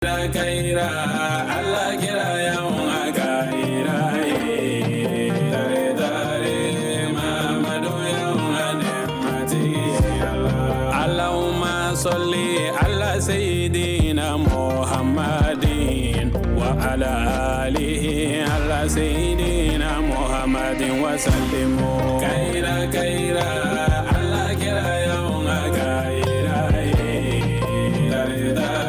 Kaira, Allah kira yawan kaira, dare dare Muhammadu yawan mati Allah. Allahumma salli ala sayyidina Muhammadin wa ala alihi ala sayyidina Muhammadin wa sallimu. Kaira kaira, Allah kira yawan kaira, dare dare.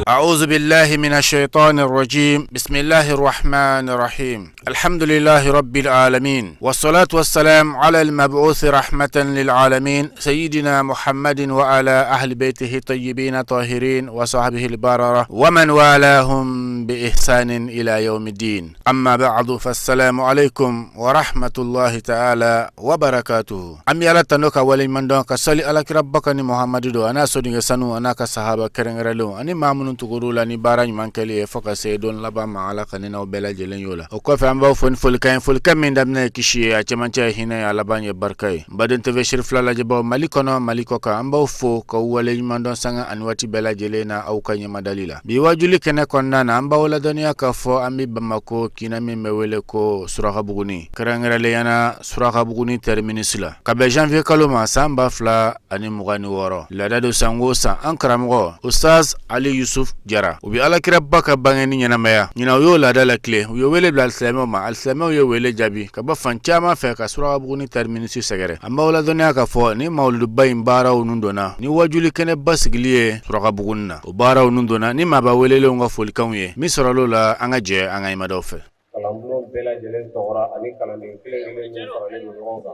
أعوذ بالله من الشيطان الرجيم. بسم الله الرحمن الرحيم. الحمد لله رب العالمين، والصلاة والسلام على المبعوث رحمة للعالمين سيدنا محمد وعلى أهل بيته الطيبين الطاهرين وصحبه البررة ومن والاهم بإحسان إلى يوم الدين. أما بعد، فالسلام عليكم ورحمة الله تعالى وبركاته. أمي على تنوك ولي من دونك صلي على ربك محمد دو أنا سودي سنو أنا كصحابة كرنغرلو أني مامون تقولوا لني بارا من كلي فوق سيدون لبا ما على كننا وبلا جلين يولا وكيف أمبو فلكين من دمنا كشيء أتمنى هنا على باني بركاي بعدين تفسير فلا جبوا ملكنا ملكوكا أمبو فوق ولي من دون سنة أنواتي بلا جلينا أو كني مدليلا بيواجولي كنا كنا أمبو ولا دنيا كفو أمي بمكو كنا من مولكو سراغ بغني كرنغرلي أنا سراغ بغني ترمينيسلا كبجان في كلمة سامبا فلا أني مغني ورا لدادو سانغوسا أنكرامغو أستاذ علي يوسف jara ubi ala kira baka bangeni nyana maya nyina yo la dala kle yo wele bla alslamo ma alslamo yo wele jabi ka ba fanchama fe ka sura buguni terminisi segere amba wala donya ka fo ni mawludu bayin bara unundona ni wajuli kene basigiliye sura bugunna o bara unundona ni maba wele le nga fol kanwe mi sura lola anga je anga imado fe kalambuno bela jelen tora ani kalandin kile ni farale no ngonga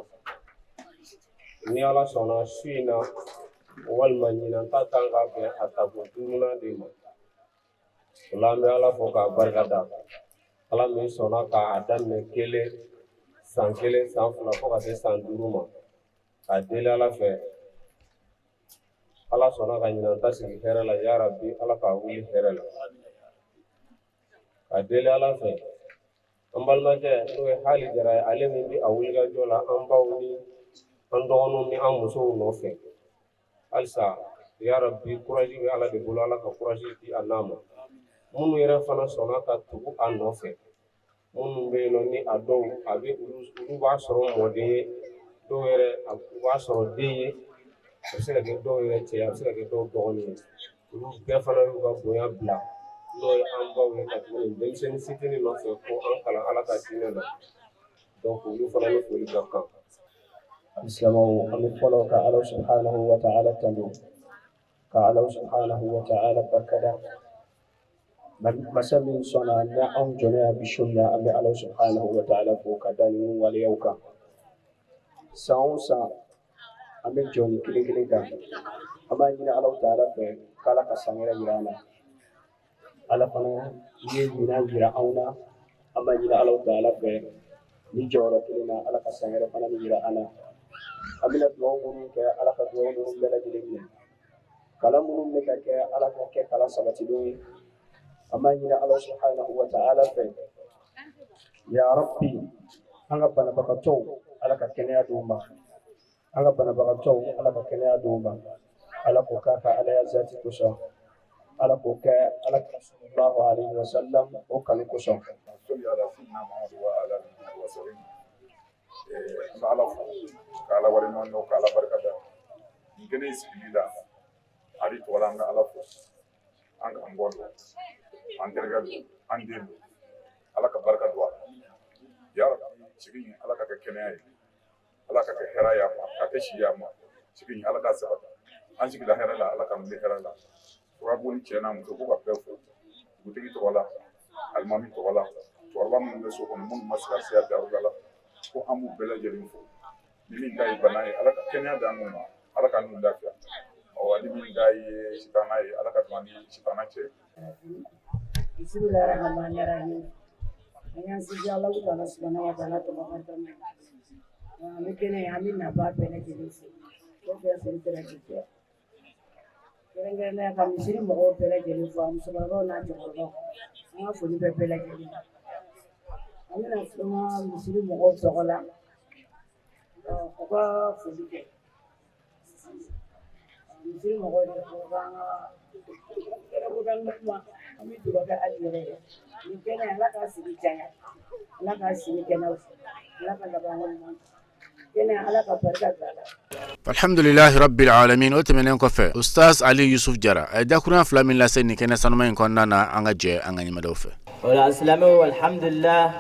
ni ala sona suina walma nyina tatanga be atabu duruna de ma Lambe ala foka barkada ala min sona ka adanne kele san fula foka se san duruma ka dele ala fe ala sona ka nyina tasigi hera la ya rabbi ala ka wuli hera la ka dele ala fe ambalma je no hali jara ale min bi awuli ga jola ambawni andonu ni amuso no fe alsa ya rabbi courage bi ala de bolo ala ka courage ti anama munu yɛrɛ fana sɔnna ka tugu a nɔfɛ minnu bɛ yen nɔ ni a dɔw a bɛ olu b'a sɔrɔ mɔden ye dɔw yɛrɛ u b'a sɔrɔ den ye a bɛ se ka kɛ dɔw yɛrɛ cɛ a bɛ se ka kɛ dɔw dɔgɔnin ye olu bɛɛ fana y'u ka bonya bila n'o ye an baw ye ka tɛmɛ denmisɛnnin fitinin nɔfɛ ko an kalan ala ka diinɛ la olu fana ni foli ka kan. Alisilamɛw an bɛ fɔlɔ ka Ala subhanahu wa ta'ala tanu ka Ala subhanahu wa ta'ala barikada. Masami sona na an jona bishumna ambe Allah subhanahu wa ta'ala fo kadani wal yauka sausa ambe joni kile ka amma ina Allah ta'ala fe kala ka sangira yirana ala fana ye yira auna amma ina Allah ta'ala fe ni jora kilina ala ka sangira fana ni yira ana amina duwunu ke ala ka duwunu bela jilini kala munum ne ka ke ala ka ke kala sabati doyi amma ina Allah subhanahu wa ta'ala fe ya rabbi anga bana bakato ala ka kenya dumba anga bana bakato ala ka kenya dumba ala ko kaka ala ya zati kusa ala ko ka ala sallallahu alaihi wasallam o kan kusa salli ala sayyidina Muhammad wa ala alihi wa sallam ala kala wala no kala barakada ngene isbilila ali to wala anga ala fo anga ngondo anterga andem ala ka barka dua ya rabbi cikin ala ka kenaya ala ka heraya ma ka tashi ya ma cikin ala ka sabata an cikin da herala ala ka mun herala rabuni cena mu ko ka fefo gutigi to wala almami to wala to wala mun so ko mun maska siya da wala ko amu bela jelin fo ni ngai banai ala ka kenaya da mun ala ka nun lafiya o wali min ngai sitana ala ka tmani sitana ce. Bismillahirrahmanirrahim. Dengan sisi Allah subhanahu wa ta'ala to makartama. Mikene amin na ba pene jenis. Ko ya sentira kike. kɛrɛnkɛrɛnnenya ka misiri mɔgɔw bɛɛ lajɛlen fo a musokɔrɔbaw n'a cɛkɔrɔbaw an ka foli bɛ bɛɛ lajɛlen an bɛna kuma misiri mɔgɔw tɔgɔ la u ka foli kɛ misiri mɔgɔw de fɔ k'an ka kɛrɛkodanni kuma an bɛ dugawu kɛ hali yɛrɛ ye nin kɛnɛ ala k'a sigi janya ala k'a sigi kɛnɛw ala ka laban ɲuman kɛnɛ ala ka barika don a la. Alhamdulillahi rabbil alamin. O tɛmɛnen kɔfɛ Ustaz Ali Yusuf Jara a ye dakuruɲa fila min lase nin kɛnɛ sanuma in kɔnɔna na an ka jɛ an ka ɲɛmɛdɔw fɛ. Ola silamɛw alhamdulillah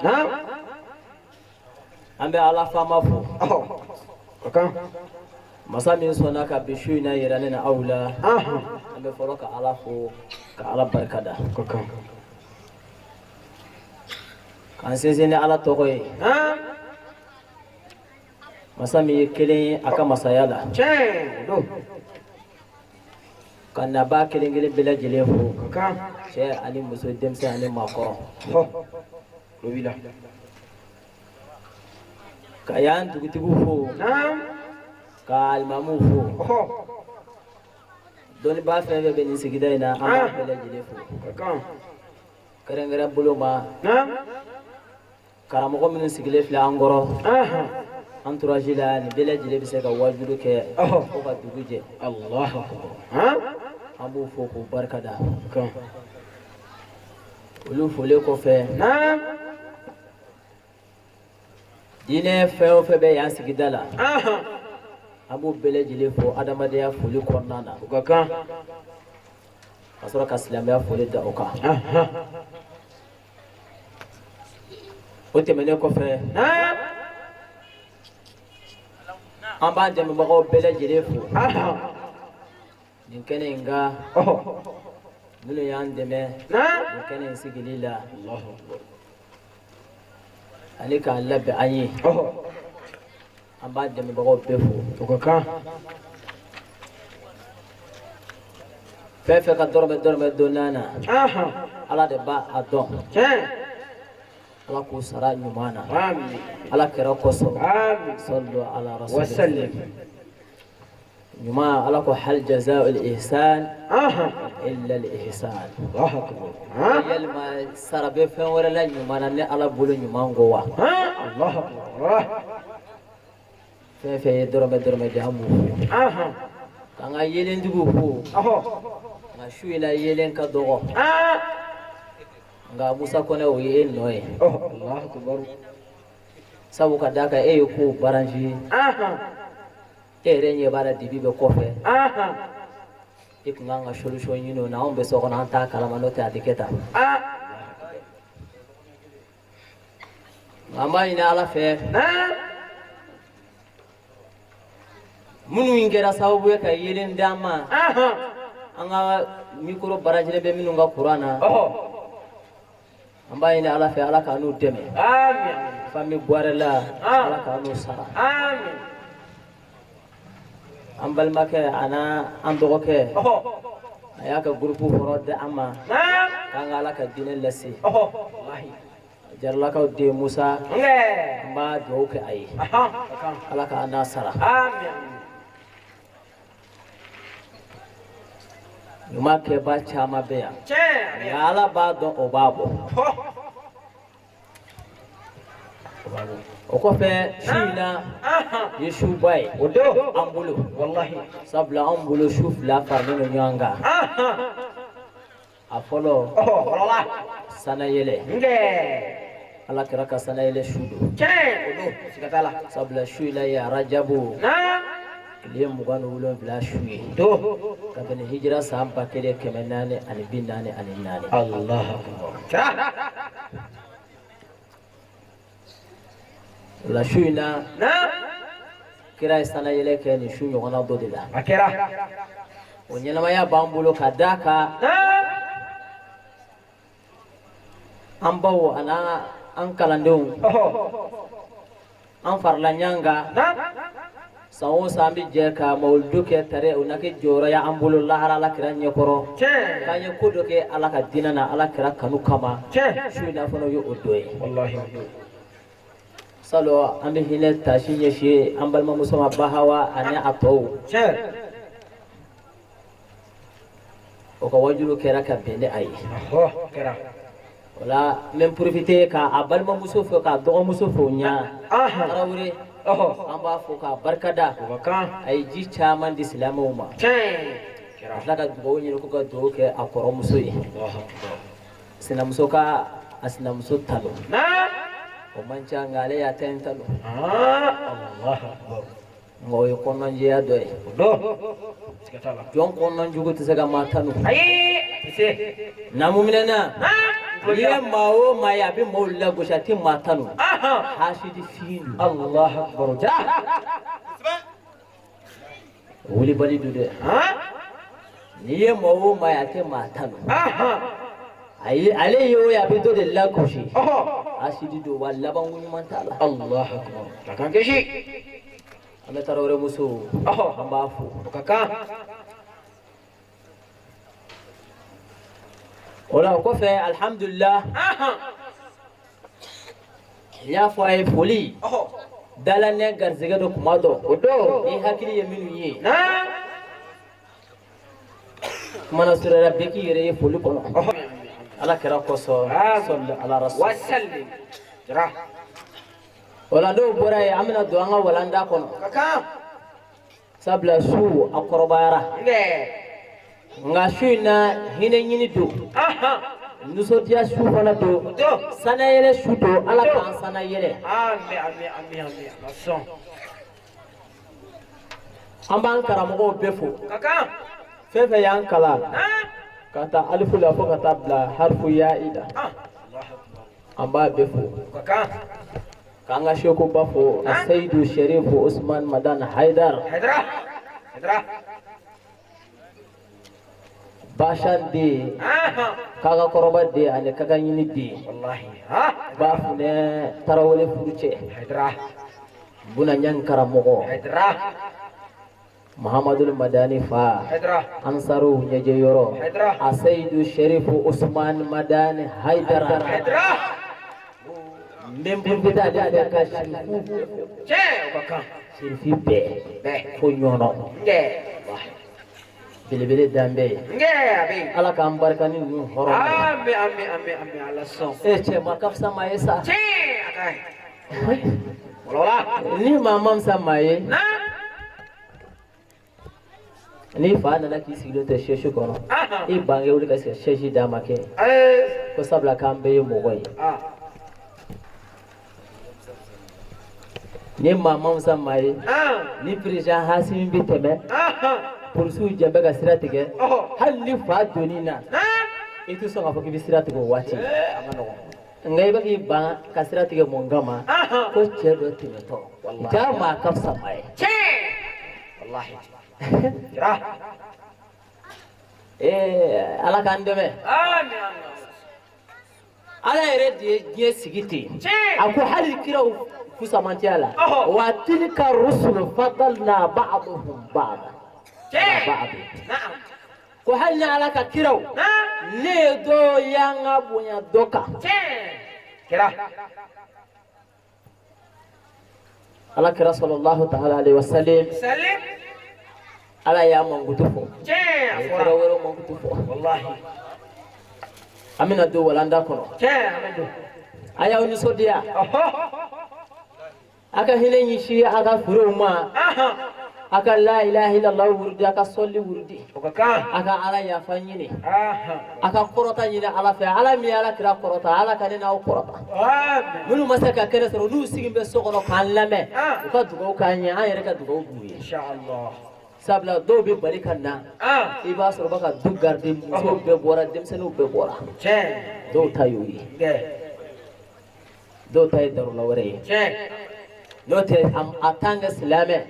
an bɛ ala faama fo masa min sɔnna ka bi su in na yira ne na aw la an bɛ fɔlɔ ka ala fo ka ala barika da k'an sinsin ni ala tɔgɔ ye masa min ye kelen ye a ka masaya la ka naba kelen kelen bɛɛ lajɛlen fo cɛ ani muso denmisɛn ani maakɔrɔ ka y'an dugutigiw fo ka alimamuw fo dɔnnibaa fɛn fɛn bɛ nin sigida in na an b'a bɛɛ lajɛlen fo kɛrɛnkɛrɛn bolo ma karamɔgɔ minnu sigilen filɛ an kɔrɔ entourage la nin bɛɛ lajɛlen bɛ se ka wajulu kɛ fo ka dugu jɛ an b'u fo k'u barika da olu folen kɔfɛ diinɛ fɛn o fɛn bɛ yan sigida la an b'u bɛɛ lajɛlen fo adamadenya foli kɔnɔna na u ka kan ka sɔrɔ ka silamɛya foli da o kan o tɛmɛnen kɔfɛ an b'an dɛmɛbagaw bɛɛ lajɛlen fo nin kɛnɛ in ka minnu y'an dɛmɛ nin kɛnɛ in sigili la ani k'an labɛn an ye an b'a dɛmɛbagaw bɛɛ fo o ka kan fɛn fɛn ka dɔrɔmɛ don n'a na ala de b'a a dɔn ala k'u sara ɲuman na ala kɛra kosɔn sallu ala rasulillah ɲuman ala ko hal jazaa'ul ihsan illa al ihsan yalima sara bɛ fɛn wɛrɛ la ɲuman na ni ala bolo ɲuman ko wa fɛn fɛn ye dɔrɔmɛ di an b'u fo k'an ka yelentigiw fo nka su in na yelen ka dɔgɔ nka Musa Kɔnɛ o ye e nɔ ye sabu ka d'a kan e ye ko baranzi e yɛrɛ ɲɛ b'a la dibi bɛ kɔfɛ e kun kan ka solution ɲini o na anw bɛ so kɔnɔ an t'a kalama n'o tɛ a tɛ kɛ tan an b'a ɲini ala fɛ minnu kɛra sababu ye ka yelen d'an ma an ka micro baranzilen bɛ minnu ka kuran na an b'a ɲini ala fɛ ala ka n'u dɛmɛ famille Bɔrɛla ala ka n'u sara an balimakɛ ana an dɔgɔkɛ a y'a ka groupe fɔlɔ di an ma k'an ka ala ka diinɛ lase jaralakaw den Musa an b'a dugawu kɛ a ye ala ka n'a sara ɲuman kɛba caman bɛ yan nka ala b'a dɔn o b'a bɔ o kɔfɛ su in na ye suba ye o don an bolo sabula an bolo su fila faralen don ɲɔgɔn kan a fɔlɔ sanayɛlɛ ala kɛra ka sanayɛlɛ su don sabula su in na ye arajabu tile 27 su ye ka bɛn ni hijira san 1444 Allahu Akbar la su in na kira ye sanayɛlɛ kɛ ni su ɲɔgɔnna dɔ de la a kɛra o ɲɛnamaya b'an bolo ka d'a kan an baw an kalandenw an farala ɲɔgɔn kan san o san an bɛ jɛ ka mawulidu kɛ tare o na kɛ jɔyɔrɔ ye an bolo lahara ala kira ɲɛkɔrɔ k'an ye ko dɔ kɛ ala ka diinɛ na ala kira kanu kama su in na fana ye o dɔ ye salɔ an bɛ hinɛ taasi ɲɛsin an balimamuso ma Bahawa ani a tɔw o ka wajulu kɛra ka bɛn ni a ye wala n bɛ profiter ka a balimamuso fo k'a dɔgɔmuso fo ɲa Tarawele an b'a fo k'a barikada a ye ji caman di silamɛw ma a tila ka dugawu ɲini ko ka dugawu kɛ a kɔrɔmuso ye sinamuso ka a sinamuso talo o man ca nka ale y'a ta in talo nka o ye kɔnɔnjɛya dɔ ye jɔn kɔnɔnjugu tɛ se ka maa tanu namu minɛna n'i ye maa o maa ye a bɛ maaw lagosi a tɛ maa tanu hasidi fiin wulibali do dɛ n'i ye maa o maa ye a tɛ maa tanu ale ye o ye a bɛ dɔ de lagosi hasidi do wa laban ɲuman t'a la an bɛ Tarawele muso an b'a fo o la o kɔfɛ alhamdulillah n y'a fɔ a ye foli dala ne garisɛgɛ dɔ kuma dɔ o don ni hakili ye minnu ye kumana surara bɛɛ k'i yɛrɛ ye foli kɔnɔ ala kɛra kɔsɔn sɔli ala rasul o la n'o bɔra yen an bɛna don an ka walanda kɔnɔ sabula su a kɔrɔbayara nka su in na hinɛ ɲini don nisɔndiya su fana don sanayɛlɛ su don ala k'an sanayɛlɛ an b'an karamɔgɔw bɛɛ fo fɛn fɛn y'an kalan ka taa alifu la fo ka taa bila harifu ya'i la an b'a bɛɛ fo k'an ka sekuba fo a seyidu sherifu usman madan haidar Bashan de kaga kɔrɔba de ani kaga ɲini de b'a fo ne Tarawele furucɛ Bunaɲan karamɔgɔ Muhammadul Madani fa Ansaru ɲɛjɛ yɔrɔ a seyidu sherifu usman madan haidar Membeda ada ka sirifi bɛɛ fo ɲɔnɔ belebele danbe ala k'an barika ni ninnu hɔrɔn cɛ ma ka fisa maa ye sa ni maa ma fisa maa ye ni fa nana k'i sigilen to sɛsi kɔnɔ i bange wuli ka se sɛsi d'a ma kɛ ko sabula k'an bɛɛ ye mɔgɔ ye ni maa ma fisa maa ye ni président Hasimi bɛ tɛmɛ polisiw jɛnbɛ ka sira tigɛ hali ni fa donni na i tɛ sɔn k'a fɔ k'i bɛ sira tigɛ o waati nka i bɛ k'i ban ka sira tigɛ mun kama ko cɛ dɔ tɛmɛtɔ jaa maa ka fisa maa ye ala k'an dɛmɛ ala yɛrɛ de ye diɲɛ sigi ten a ko hali kiraw fusamantiya la wa tilka rusulu fadalna ba'dahum ba'dan ko hali ni ala ka kiraw ne ye dɔ y'an ka bonya dɔ kan ala kira sallallahu ta'ala alaihi wasallam ala y'a mankutu fɔ a ye kira wɛrɛ mankutu fɔ an bɛna don walanda kɔnɔ a y'aw nisɔndiya a ka hinɛ ɲɛsin a ka furew ma a ka la ilaha illallah wurudi a ka sɔli wurudi a ka ala yafa ɲini a ka kɔrɔta ɲini ala fɛ ala min ye ala kira kɔrɔta ala ka ne n'aw kɔrɔta minnu ma se ka kɛnɛ sɔrɔ n'u sigi bɛ so kɔnɔ k'an lamɛn u ka dugawu k'an ye an yɛrɛ ka dugawu b'u ye sabula dɔw bɛ bali ka na i b'a sɔrɔ b'a ka du garde musow bɛɛ bɔra denmisɛnninw bɛɛ bɔra dɔw ta y'o ye dɔw ta ye darula wɛrɛ ye n'o tɛ a tan kɛ silamɛ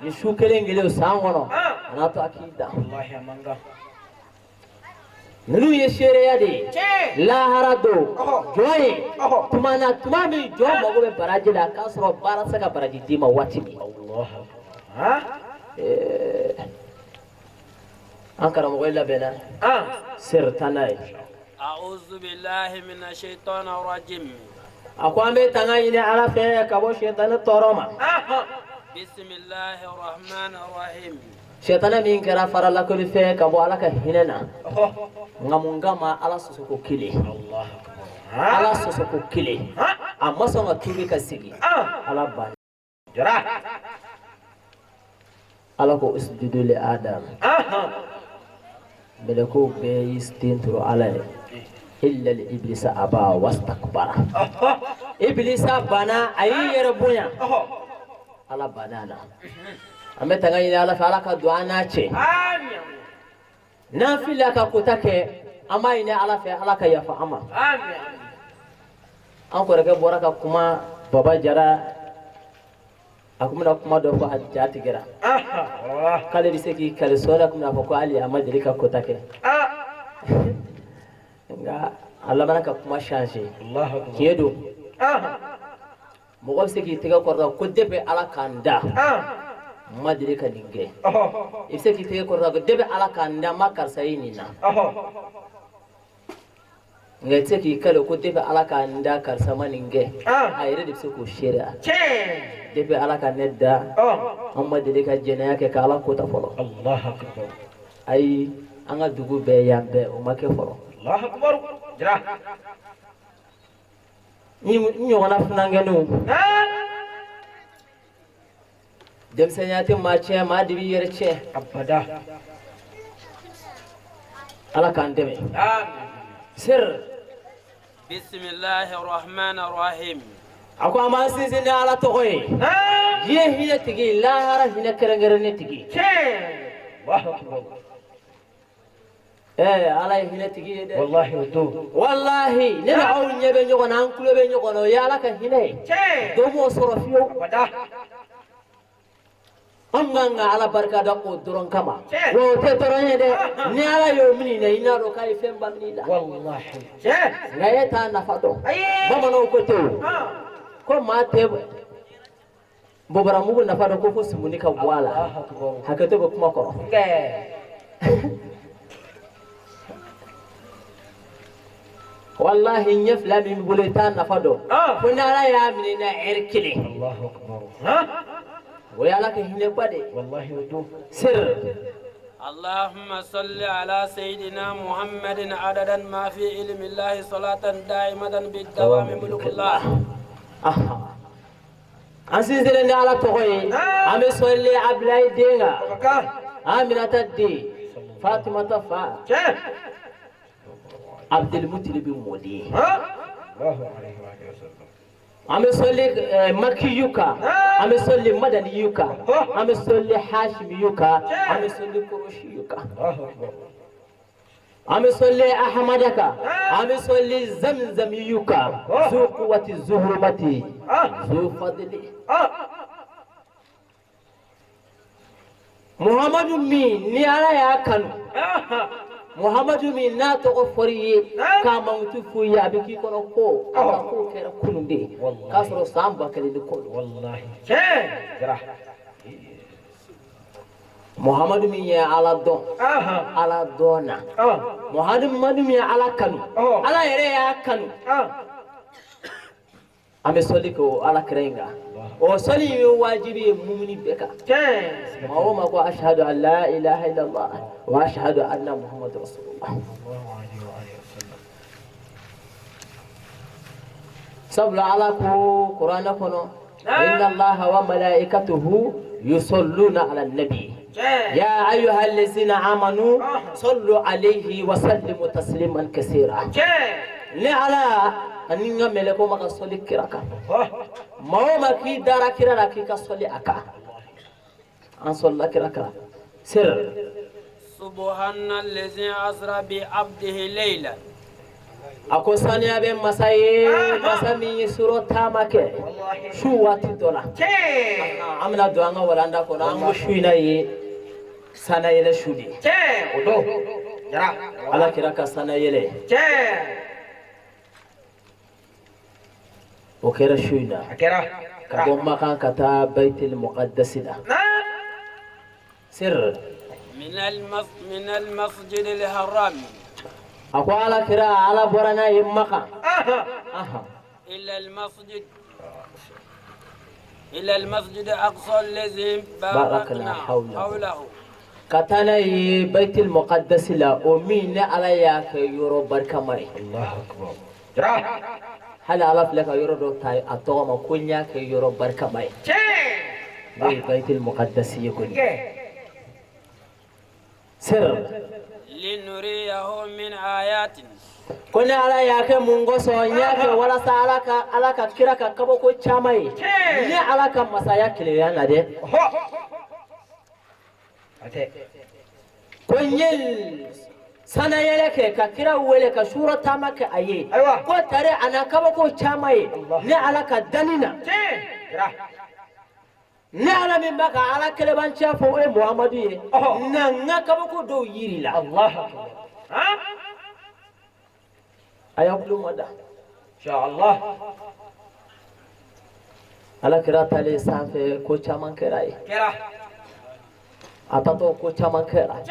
ni su kelen kelen san kɔnɔ a n'a to a k'i da ninnu ye seereya de ye lahara don jɔn ye tuma min jɔn mago bɛ baraji la k'a sɔrɔ baara tɛ se ka baraji d'i ma waati min an karamɔgɔ labɛnna seri tan n'a ye a'udhu billahi minash shaitanir rajim a ko an bɛ tanga ɲini ala fɛ ka bɔ sɛtani tɔɔrɔ ma bismillahir rahmanir rahim shetana min kɛra farala koli fɛ ka bɔ ala ka hinɛ na nka mun kama ala sɔsɔ ko kelen ala sɔsɔ ko kelen a ma sɔn ka tubi ka sigi ala banna jara ala ko usjudu li adam melekow bɛɛ y'i den turu ala ye illa li iblisa aba wastakbara iblisa bana a y'i yɛrɛ bonya ala banna na an bɛ tanga ɲini ala fɛ ala ka don an n'a cɛ n'an filila ka kota kɛ an b'a ɲini ala fɛ ala ka yafa an ma an kɔrɔkɛ bɔra ka kuma baba jara a kun bɛna kuma dɔ fɔ a ja tigɛra k'ale bɛ se k'i kali sɔɔda kun bɛna fɔ ko hali a ma deli ka kota kɛ nka a labanna ka kuma changer tiɲɛ don mɔgɔ bɛ se k'i tɛgɛ kɔrɔta ko depuis ala k'an da ma deli ka nin kɛ i bɛ se k'i tɛgɛ kɔrɔta ko depuis ala k'an da ma karisa ye nin na nka i tɛ se k'i kali ko depuis ala k'an da karisa ma nin kɛ a yɛrɛ de bɛ se k'o seereya depuis ala ka ne da an ma deli ka jɛnɛya kɛ ka ala kota fɔlɔ ayi an ka dugu bɛɛ yan bɛɛ o ma kɛ fɔlɔ n ɲɔgɔnna funankɛninw denmisɛnniya tɛ maa tiɲɛ maa de b'i yɛrɛ tiɲɛ abada ala k'an dɛmɛ sir bismillahi rahmani rahim a ko an b'an sinsin ni ala tɔgɔ ye diɲɛ hinɛ tigi lahara hinɛ kɛrɛnkɛrɛnnen tigi ala ye hinɛ tigi ye dɛ wallahi ne ni aw ɲɛ bɛ ɲɔgɔn na an tulo bɛ ɲɔgɔn na o ye ala ka hinɛ ye dɔ m'o sɔrɔ fiyewu an kan ka ala barika da o dɔrɔn kama wa o tɛ dɔrɔn ye dɛ ni ala y'o minɛ i n'a dɔn k'a ye fɛn ba minɛ i la nka e t'a nafa dɔn bamananw ko ten ko maa tɛ bɔbɔramugu nafa dɔn ko fo sumuni ka bɔ a la hakɛto bɛ kuma kɔrɔ wallahi ɲɛ fila min bolo i t'a nafa dɔn fo ni ala y'a minɛ na ɛri kelen o ye ala ka hinɛba de sir اللهم صل على سيدنا محمد عددا ما في علم الله صلاة دائمة بالدوام ملك الله an sinsinnen ni ala tɔgɔ ye an bɛ sɔli abdulayi den kan aminata den fatimata fa abdulmutilibi mɔden an bɛ sɔli makiyu kan an bɛ sɔli madaniyu kan an bɛ sɔli hashimiyu kan an bɛ sɔli koroshiyu kan an bɛ sɔli ahamada kan an bɛ sɔli zamzamiyu kan zu quwwati zuhurumati zu fadli muhammadu min ni ala y'a kanu muhammadu min n'a tɔgɔ fɔri ye k'a mankutu f'u ye a bɛ k'i kɔnɔ ko a ka kow kɛra kunun de k'a sɔrɔ san 1000 ni kɔ muhammadu min ye ala dɔn ala dɔnna muhammadu min ye ala kanu ala yɛrɛ y'a kanu an bɛ sɔli kɛ o ala kɛrɛ in kan o sɔli in ye wajibi ye mumini bɛɛ kan maa o maa ko ashhadu an la ilaha illallah wa ashhadu anna muhammadu rasulullah sabula ala ko kuranɛ kɔnɔ inna allaha wa malaikatuhu yusalluna ala nabi ya ayyuha allazina amanu sallu alayhi wa sallimu tasliman kaseera ne ala ani nga meleko ma ka sɔli kira kan maa o maa k'i dara kira la k'i ka sɔli a kan an sɔlila kira kan sir subhanallazi asra bi abdihi layla a ko saniya bɛ masa ye masa min ye suro taama kɛ su waati dɔ la an bɛna don an ka walanda kɔnɔ an ko su in na ye sana yɛlɛ su de o don ala kira ka sana yɛlɛ o kɛra su in na ka bɔ makan ka taa baitul muqaddas la sir من المسجد الحرام a ko ala kira ala bɔra n'a ye makan إلى المسجد الأقصى الذي باركنا حوله katana yi baitul muqaddas la o min ne ala ya ka yoro barka mai Allahu akbar jara hala ala flaka yoro do tay atoga ma kunya ka yoro barka mai baitul muqaddas yakun sir لنريه من آياتنا kone ala yake mungo so nyake wala sa alaka kira ka kabo ko chamai ne alaka masaya kile yana de ate konyel sana yele ke ka kira wele ka surata maka aye ko tare ana kabo ko chamai ne alaka danina ne ala min baka ala kele ban chafo e muhammadu ye na nga kabo ko do yiri la allah ha ayakulu mada insha Allah ala kira tale safe ko chaman kirai kira atato ko chaman kirai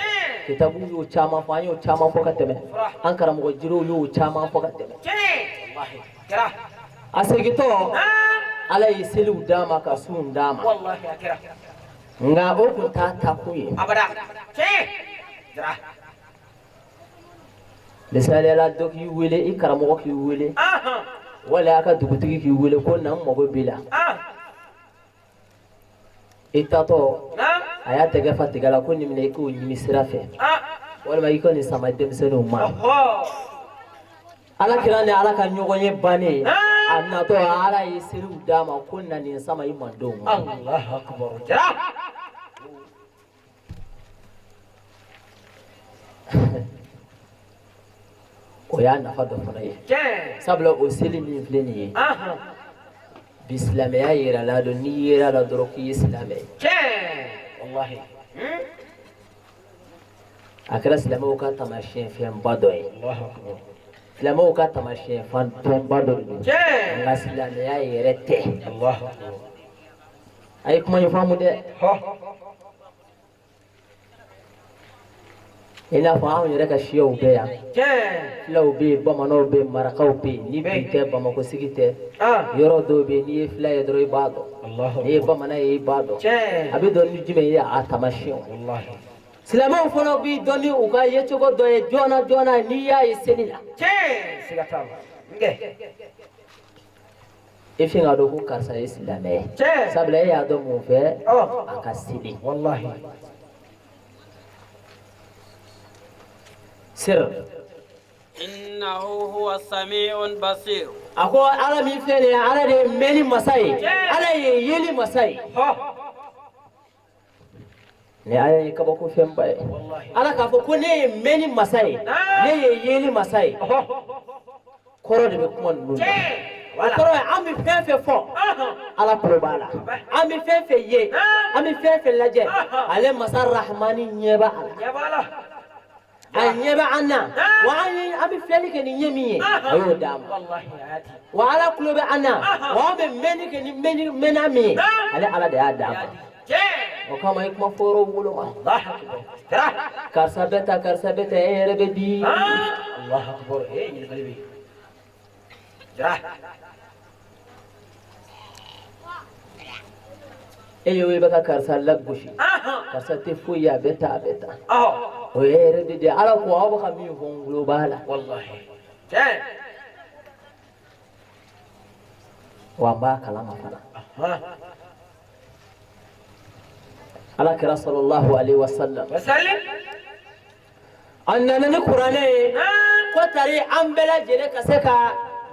kitabu yu chaman fa yu chaman fo kateme an karam go jiro yu chaman fo kateme wallahi kira asegito ala yisilu dama ka sun dama wallahi kira nga oku ta takuye abada kira misali ala dok yi wele I karamo ki wele wala aka dugutigi ki wele ko nan mogo bila itato aya tege fatigala ko nimne ko nyimi sirafe wala ma iko ni sama demseno ma ala kirane ala kan nyogonye bane anna to ala yisiru dama ko nan ni sama imando Allahu akbar jara o ya nafa dɔ fana ye sabula o seli min filɛ nin ye bisilamɛya yira la don n'i yera la dɔrɔn k'i ye silamɛ ye wallahi a kɛra silamɛw ka taamasiyɛn fɛnba dɔ ye silamɛw ka taamasiyɛn fɛnba dɔ de don nka silamɛya yɛrɛ tɛ a ye kuma in faamu dɛ I n'a fɔ anw yɛrɛ ka siyaw bɛɛ yan filaw bɛ yen bamananw bɛ yen marakaw bɛ yen ni bi tɛ Bamako sigi tɛ yɔrɔ dɔw bɛ yen n'i ye fila ye dɔrɔn I b'a dɔn n'i ye bamanan ye I b'a dɔn a bɛ dɔn ni jumɛn ye a taamasiyɛnw silamɛw fana b'i dɔn ni u ka yecogo dɔ ye joona joona n'i y'a ye seli la I fin ka dɔn ko karisa ye silamɛ ye sabula e y'a dɔn mun fɛ a ka seli سر إنه هو السميع البصير أكو على مين فيني على ده مني مساي على يلي مساي ne aya ka bako fen bay ala ka fo ko ne meni masai ne yeli masai koro de be kuma ndu koro am bi fefe fo ala ko bala am bi fefe ye am bi fefe laje ale masar rahmani nyeba ala anyeba anna wa ani abi felike ni nyemi ayo dam wallahi hadi wa ala kulobe anna wa be menike ni menami ala da dam o kama ikma foro wulo ma allah akbar karsabeta erebe di allah akbar ni qalbi jara eyo we baka karsa lagbushi karsa te fuya beta o yere de ala ko awu ka mi fon globala wallahi wa ba kalama fala ala kira sallallahu alaihi wasallam annana ni qur'ane ko tari an bela jele ka se ka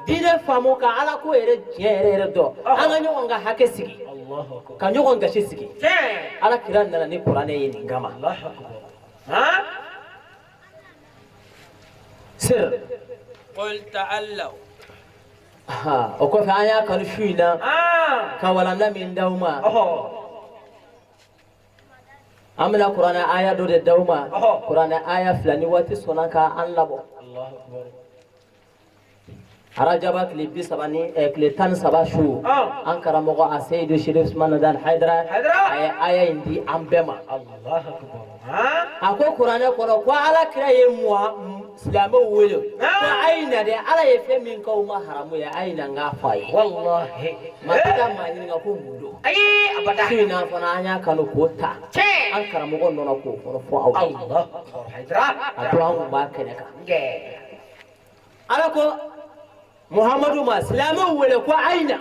dine famo ka ala ko yere do an ga nyon ga hake sigi ka nyon ga shi sigi ala kira nana ni qur'ane yin ngama ها سر قل تعالوا ها وكيف آية كانوا شوينا كوالنا من دوما أمنا قرآن آية دود دوما قرآن آية فلاني واتي سونانكا أنلابو الله أكبر أراجبك لبي سباني كليتان سباشو أنكر مغا أسيد شريف سماندان حيدرا آية إندي أمبما الله أكبر ako qur'ane ko ala kira ye silama wele ko aina de ala ye fe min ka uma haramu ya aina nga fai wallahi mata ma ni nga ko mudo ai abada sina fana anya kanu ko ta an karamu gon nona ko fo au Allah haidra atwa ba kene ka ala ko muhammadu ma silama wele ko aina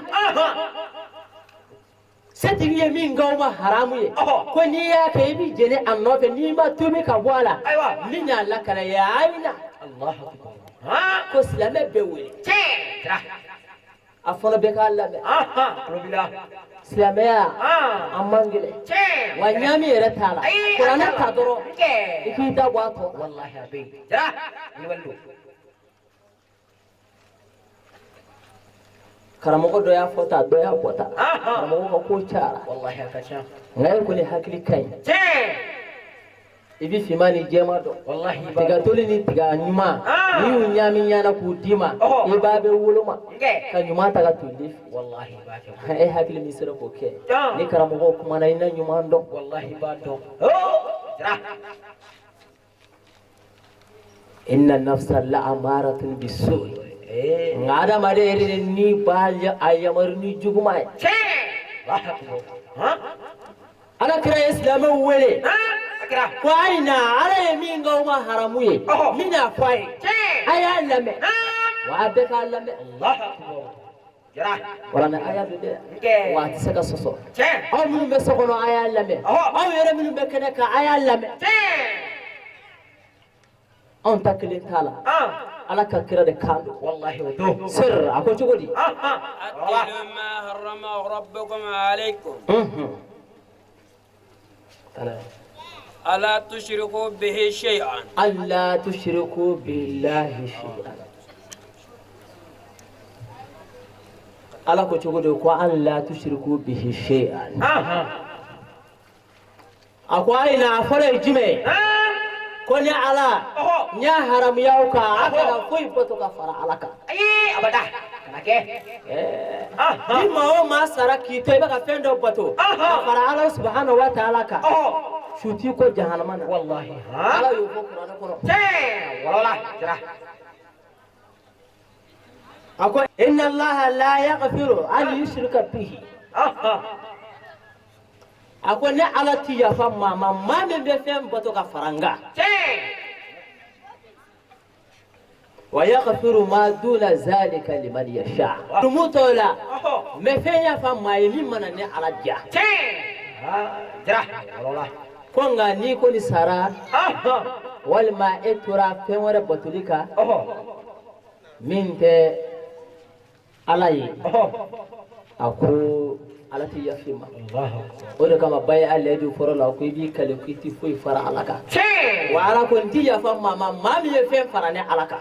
sati ye min gauma haramu ye ko ni ya kai bi jene annobe ni ma tumi ka wala ni nya la kala ya aina Allah akbar ko silama be wele afona be ka Allah be robila silama ya amangile wa nyami yere tala qur'ana ta doro ikita wato wallahi abi jara ni wallo karamogo do ya fota do ya fota karamogo ko cara wallahi akacha ngai ko ni hakili kai ibi fimani jema do wallahi tiga toli ni tiga nyuma ni unyami nyana ku dima e babe wuluma ka nyuma taga tulli wallahi ba ke hakili mi sira ko ke ni karamogo kuma na ina nyuma ndo wallahi ba do inna nafsa la amaratun bisu'i ngada made ni balya ayamar ni juguma ana kira islamu wele ko aina ala min gauma haramuye mina fai aya lame wa abeka lame Allah jara wala aya de wa tisaka soso aw min be sokono aya lame aw yere min be kana ka aya lame on taklin tala ala ka kira de kando wallahi wato sir ako chugodi atilu ma harrama rabbukum alaykum ala tushriku bihi shay'an alla tushriku billahi shay'an ala ko chugodi ko alla tushriku bihi shay'an akwa ina fara jime ko ni ala nya haram yauka akana foi poto ka fara alaka abada kanake ni mawo ma saraki to baka fendo poto fara ala subhanahu wa ta'ala ka shuti ko jahannama na wallahi ala yo ko qur'ana ko wala jira ako inna allaha la yaghfiru an yushrika bihi ako ne ala tiya fa mama me be fem poto ka faranga wa yaghfiru ma duna zalika liman yasha tumutola me fenya fa mai limana ne ala ja jira wala konga ni ko ni sara wal ma etura fen wara batulika minte alayi ako alati yafima odo kama bay aledi forola ko bi kale kiti foi fara alaka wa ala ko ndi yafa mama mami ye fen fara ne alaka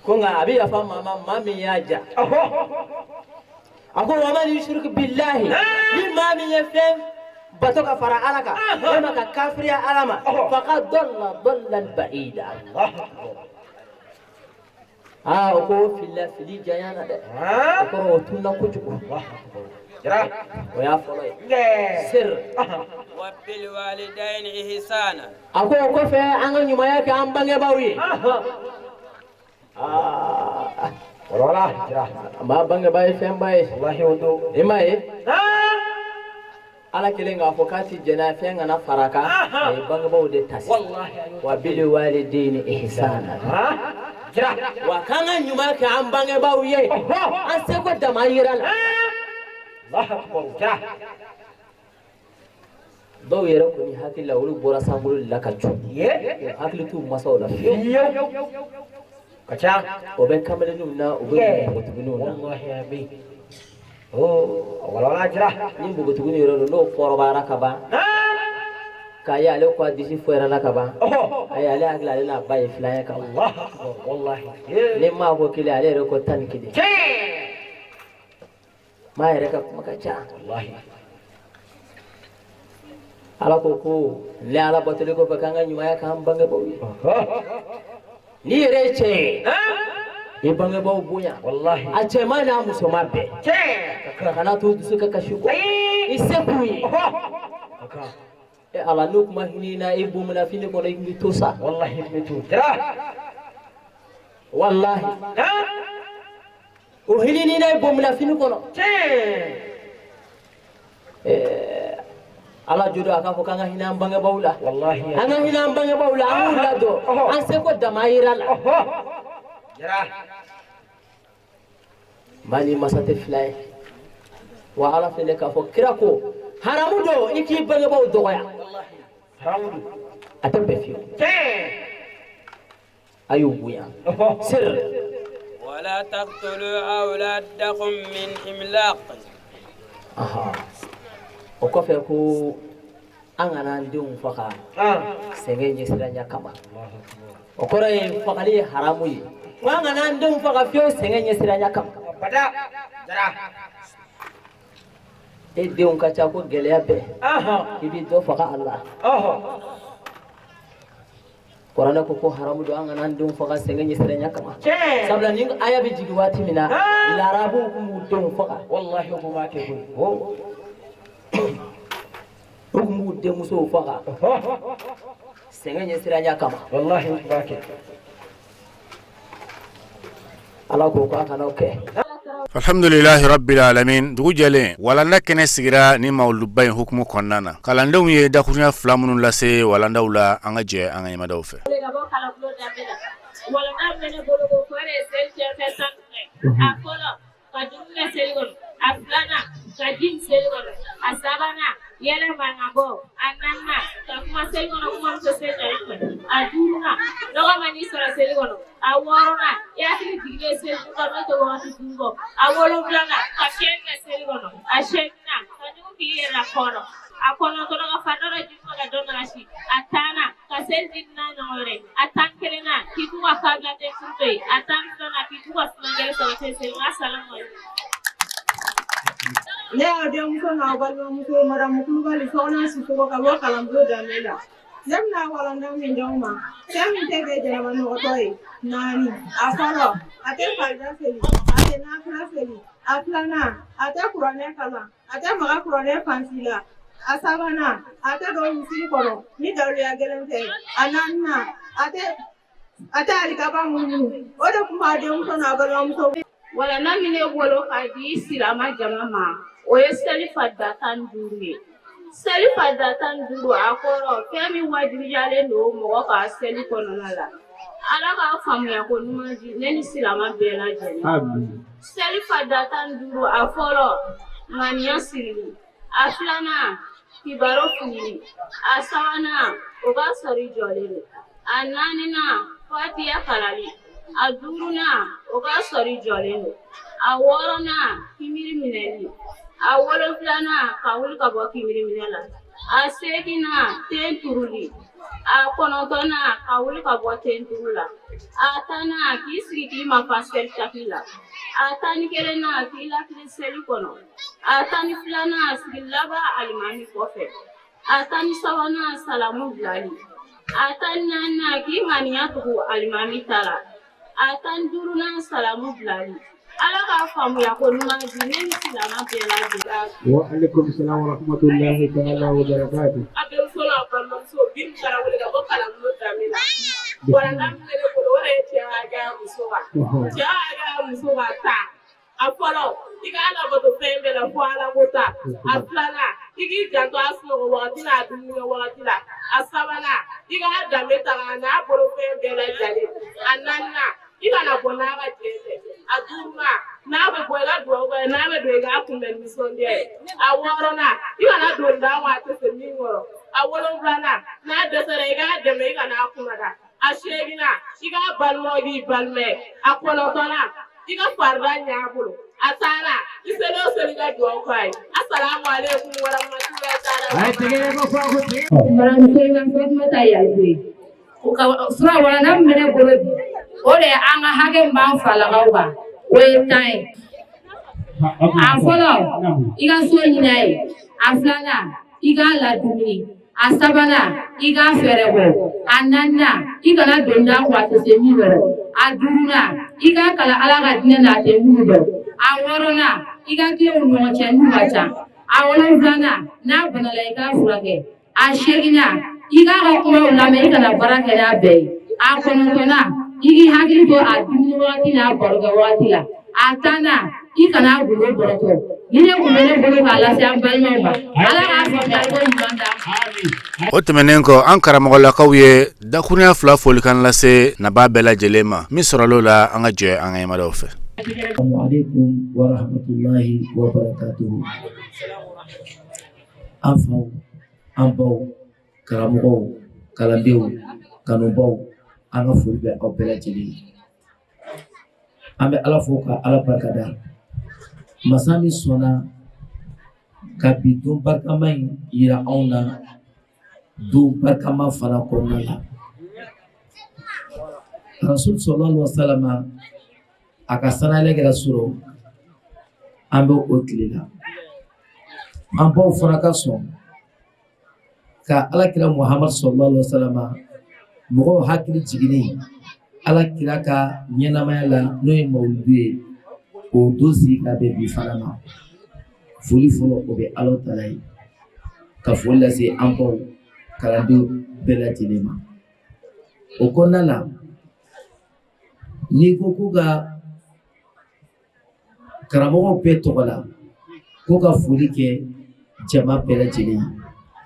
konga abi yafa mama mami yaja ako wa man yushrik billahi ni mami ye fen batoka fara alaka kama ka kafriya alama faqad dalla dallan ba'ida ko filla fili jayana de ko tunna ko jugo jara waya folo sir wa bil walidaini ihsana ako ko fe anga nyuma yake ambange bawi wala jara ma bange bawi fe bawi wallahi wodo imaye ala kelenga fokati jena fe ngana faraka e bange bawi de tas wallahi wa bil walidaini ihsana wa kanga nyuma ka ambange bawiye an se ko da mayira la Allah akbar ja bawiye ko ni hakila wulu bora sambulu lakachu ye hakili tu masawla kacha obe kamale numna obe botugunu wallahi abi wala jira ni botugunu yoro no foro baraka ba kaya ale ko disi fera la kaba ay ale agla ale na baye flaya ka Allah wallahi ne ma ko kile ale re ko tan kide ma yere ka maka cha wallahi ala ko le ala botele ko bakanga nyuma ya kam banga bawi ni reche e banga bawu bunya wallahi a ce mana musoma be kana to suka kashuko isebuyi ala nuk mahinina ibu munafini kono ikmi tusa wallahi ikmi tu wallahi uhilinina ibu munafini kono ala jodo aka fo kanga hina bange bawla wallahi anga hina bange bawla amula do an se ko damaira la mani masate filay wa ala fele ka fo kirako haramudo iki bange baw dogoya haramudo atambe fi ayubuya sir ولا تقتلوا أولادكم من إملاق o kɔfɛ ko an kana an denw faga sɛgɛn ɲɛsiranya kama o kɔrɔ ye fagali ye haramu ye ko an kana an denw faga fiyewu sɛgɛn ɲɛsiranya kama e denw ka ca ko gɛlɛya bɛɛ i bɛ dɔ faga a la kuranɛ ko haramu don an kana an denw faga sɛgɛn ɲɛsiranya kama sabula ni aya bɛ jigin waati min na larabuw tun b'u denw faga wallahi o kun b'a kɛ koyi umu demuso faga sɛgɛn ɲɛsiranya kama wallahi o kun b'a kɛ ala ko a kana o kɛ alhamdulillahi rabbil alamin dugu jɛlen walanda kɛnɛ sigira ni mawluba in hukumu kɔnɔna na kalandenw ye dakurunya fila minnu lase walandaw la an ka jɛ an ka ɲɛmadaw fɛ kajin selgono asabana yele manabo ananna kuma selgono kuma to selgono aduna doga mani sora selgono aworona yati digre selgono to wati dungo awolo blana akena selgono ashena kanu kiyera kono akono to doga fadora jumma ga donashi atana kaseldinna nore atankelena kikuwa kabla de tuntoi atantona kikuwa smangere so selgono assalamu alaikum ne ade muso na balwa muso mara mukulu bali sona su ko ka wa kala mbo damela zamna wala ndaw ni ndawma tami tebe jara mano otoy nani afaro ate falda seli ate na kala seli aflana ate kurane kala ate maga kurane fansila asabana ate do musiri kono ni dalu ya gelente ananna ate alikaba munu odo kuma ade muso na balwa muso wala namine bolo kadi silama jamama o yesali fadda tan dure sali fadda tan duru akoro kemi wajibi jale no mo ka sali kono la ala ka famu ya ko numaji neni silama bela jeni sali fadda tan duru aforo mania sirri aflana kibaro funi asawana o ga sori jole ananina fatiya kalali aduruna oga sori joleno aworona kimiri mineli awolo flana kawul kabo kimiri minela asekina tenturuli akonotona kawul kabo tenturula atana kisri kima pasel takila atani kelena kila kriseli kono atani flana sigilaba alimani kofe atani sawana salamu blali atani nana kimania tuku alimami tala atan duruna salamu blali ala ka famu ya ko numa dinen silama bela jira wa alaikum salam wa rahmatullahi ta'ala wa barakatuh abel sola palma so bin kara wala ga bakala mo damina wala nam mere ko wala ete aga musoba ta afolo iga ala boto fembe la fala bota aflana igi janto asno wakati la dunia wakati la asabana iga dameta na boro fembe la jali ananna iga na bonaga jete adurma na be bola dogo na be doga kumbe misonde aworona iga na donda wa tese mingoro awolo blana na desere iga deme iga na kumada ashegina iga balmogi balme akolotona iga farda nyabulo atana iselo seliga dokai assalamu alaikum wa rahmatullahi ta'ala ay tegere ko fago marantenga fatmata yalbe sura wala nam mene bolo ore anga hage mba fala gauba we tai afolo iga so nyinai aflana iga la dumi asabana iga ferebo ananna iga na donda kwa tesemiro aduruna iga kala alaga dinena temudo aworona iga ke unwa chanu wacha awolo zana na banala iga furage a seginna i k'a ka kumaw lamɛn i kana baara kɛ n'a bɛɛ ye a kɔnɔntɔnna i k'i hakili to a dumuni wagati n'a barokɛ wagati la a tanna i kana gundo bɔrɔtɔ ni ne kun bɛ ne bolo k'a lase an balimaw ma ala k'a faamuyaliko ɲuman d'a ma. O tɛmɛnen kɔ an karamɔgɔlakaw ye dakurunya fila folikan lase naba bɛɛ lajɛlen ma min sɔrɔl'o la an ka jɛ an ka yamadaw fɛ. Assalamu alaikum wa rahmatullahi wa barakatuhu. An faw, an baw, karamɔgɔw, kalandenw, kanubaw, an ka foli bɛ aw bɛɛ lajɛlen ye. An bɛ Ala fo ka Ala barikada. Masa min sɔnna ka bi don barikama in yira anw na don barikama fana kɔnɔna la. Rasul sallallahu alaihi wa sallam a ka sanayɛlɛ kɛra sɔrɔ an bɛ o tile la. An baw fana ka sɔn ka Alakira Muhammad sallallahu alaihi wa sallam mɔgɔw hakili jiginni Alakira ka ɲɛnamaya la n'o ye mawulidu ye o don sigi ka bɛn bi fana ma. Foli fɔlɔ o bɛ Ala Taala ye ka foli lase an baw kalandenw bɛɛ lajɛlen ma. O kɔnɔna la n'i ko ko ka karamɔgɔw bɛɛ tɔgɔ la ko ka foli kɛ jama bɛɛ lajɛlen ye.